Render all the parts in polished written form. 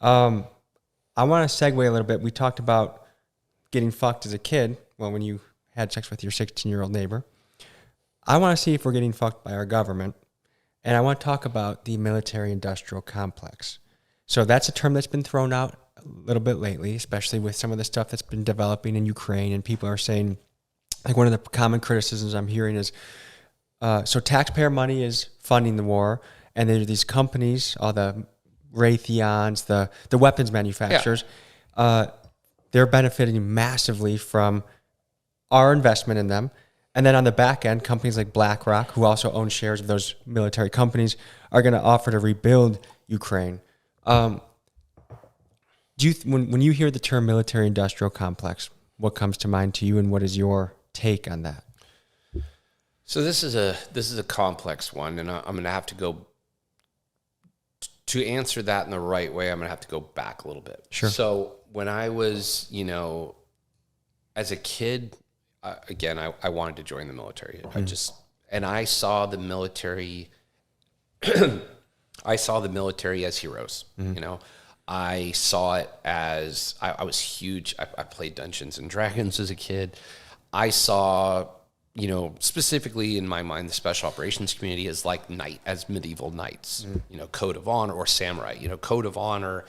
I want to segue a little bit. We talked about getting fucked as a kid. Well, when you had sex with your 16-year-old neighbor. I want to see if we're getting fucked by our government. And I want to talk about the military-industrial complex. So that's a term that's been thrown out a little bit lately, especially with some of the stuff that's been developing in Ukraine. And people are saying, like one of the common criticisms I'm hearing is, so taxpayer money is funding the war, and there are these companies, all the Raytheons, the weapons manufacturers, they're benefiting massively from our investment in them. And then on the back end, companies like BlackRock, who also own shares of those military companies, are going to offer to rebuild Ukraine. When you hear the term military-industrial complex, what comes to mind to you, and what is your take on that? So this is a complex one, and I'm going to have to go to answer that in the right way. I'm going to have to go back a little bit. Sure. So when I was, as a kid, again, I wanted to join the military. I saw the military. I saw the military as heroes. I saw it as I was huge. I played Dungeons and Dragons as a kid. I saw, specifically in my mind, the special operations community as as medieval knights. Code of honor, or samurai. Code of honor.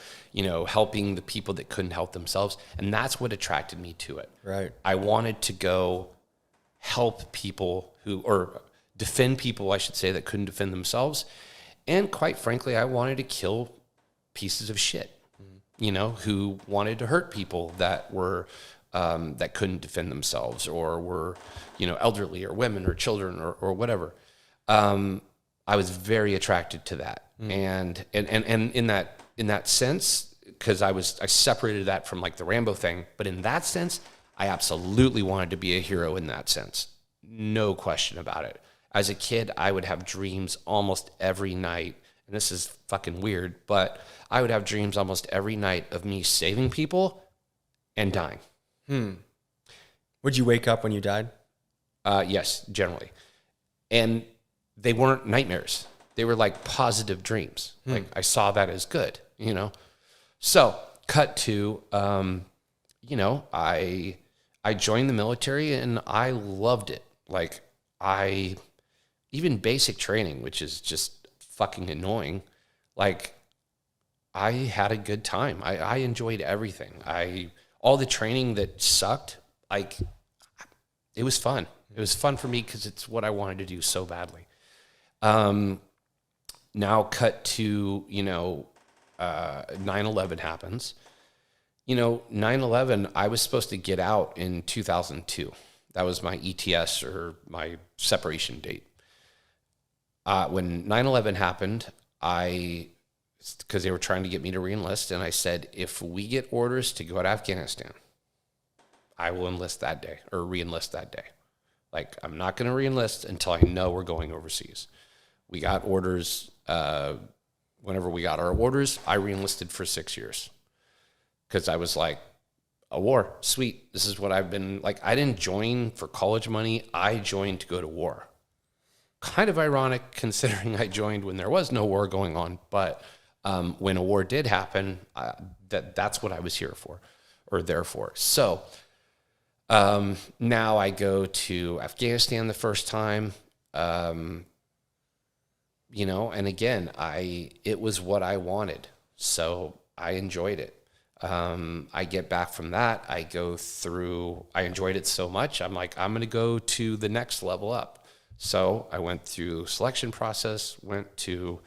Helping the people that couldn't help themselves, and that's what attracted me to it. Right. I wanted to go help people or defend people, I should say, that couldn't defend themselves. And quite frankly, I wanted to kill pieces of shit, who wanted to hurt people that were, that couldn't defend themselves, or were, elderly, or women, or children, or whatever. I was very attracted to that. And in that sense, because I separated that from like the Rambo thing, but in that sense, I absolutely wanted to be a hero in that sense. No question about it. As a kid, I would have dreams almost every night, and this is fucking weird, but I would have dreams almost every night of me saving people and dying. Would you wake up when you died? Yes, generally. And they weren't nightmares. They were like positive dreams. Like I saw that as good, So cut to, I joined the military and I loved it. Like even basic training, which is just fucking annoying. Like I had a good time. I enjoyed everything. All the training that sucked, it was fun. It was fun for me because it's what I wanted to do so badly. Now cut to, 9/11 happens. 9/11, I was supposed to get out in 2002. That was my ETS, or my separation date. When 9/11 happened, because they were trying to get me to reenlist, and I said, if we get orders to go to Afghanistan, I will enlist that day, or reenlist that day. Like, I'm not going to reenlist until I know we're going overseas. We got orders. Whenever we got our orders, I reenlisted for 6 years. Because I was like, a war, sweet. This is what I've been, like, I didn't join for college money. I joined to go to war. Kind of ironic considering I joined when there was no war going on. But when a war did happen, that's what I was here for, or there for. So now I go to Afghanistan the first time, and again, it was what I wanted. So I enjoyed it. I get back from that. I enjoyed it so much. I'm like, I'm going to go to the next level up. So I went through selection process, went to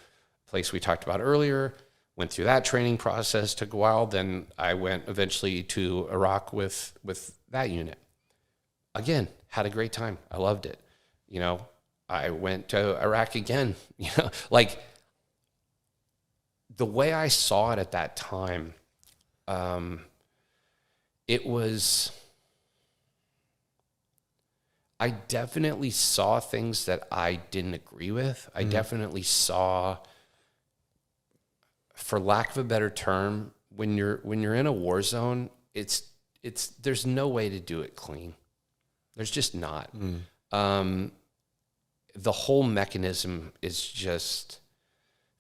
a place we talked about earlier, went through that training process, took a while. Then I went eventually to Iraq with that unit. Again, had a great time. I loved it. I went to Iraq again, like the way I saw it at that time, I definitely saw things that I didn't agree with. I definitely saw, for lack of a better term, when you're in a war zone, there's no way to do it clean. There's just not. The whole mechanism is just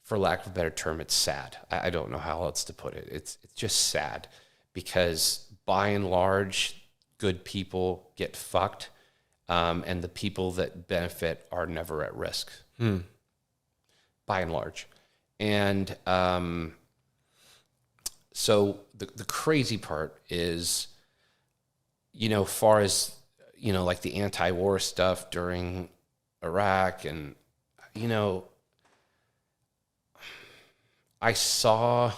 for lack of a better term, it's sad. I don't know how else to put it. It's just sad because by and large, good people get fucked, and the people that benefit are never at risk, by and large. And so the crazy part is, far as, like the anti-war stuff during Iraq and, I saw,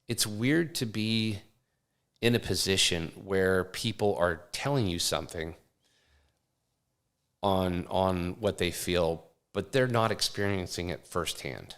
it's weird to be in a position where people are telling you something on what they feel, but they're not experiencing it firsthand.